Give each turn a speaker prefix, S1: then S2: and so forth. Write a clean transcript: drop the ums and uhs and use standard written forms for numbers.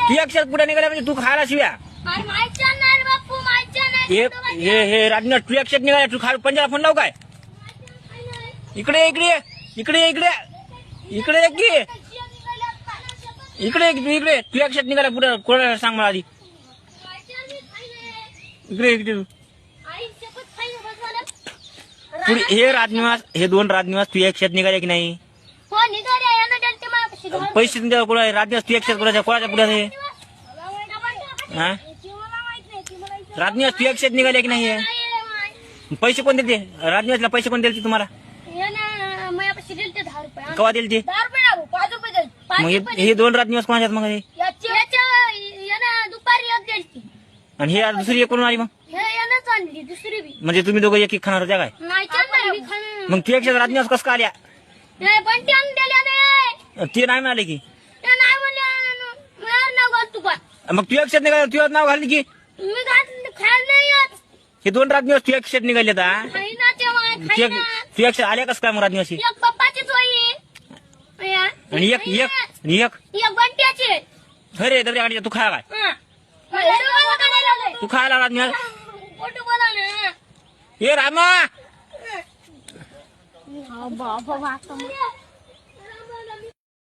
S1: तू अक्षर पुढे निघाला म्हणजे तू खायला शिव्या हे राजनाथ तू अक्षर निघाला तू खा पंजाला फोन लाव काय इकडे इकडे इकडे इकडे इकडे एक की इकडे इकडे तू अक्षर निघाला पुढे कोणाला सांग मला आधी इकडे इकडे पुढे हे राजनिवास हे 2 राजनिवास तू अक्षर निघाले की नाही पैसे तुमच्या कोणा राजनिवास तू अक्षर कोणाच्या पुढे हा राजनिवास तू अक्षर निघाले की नाही पैसे कोण देते राजनिवासला पैसे कोण दिले तुम्हाला कवा दिले ते मग हे 2 राजनिवास कोणाच्यात मग आणि हे दुसरी कोण आली मग म्हणजे तुम्ही दोघं एक खाणार होत्या काय मग तू अक्षर राजनिवास कसं का आल्या ते नाही मिळाले की मग तू अक्षर निघाले तुझं नाव घालली की हे 2 राजनिवास तू अक्षर निघाले तू अक्षर आल्या कसं काय मग राजनिवासी आणि एक अरे दबऱ्या गाडीच्या तू खा काय तू खायला राजनिवास हे रामा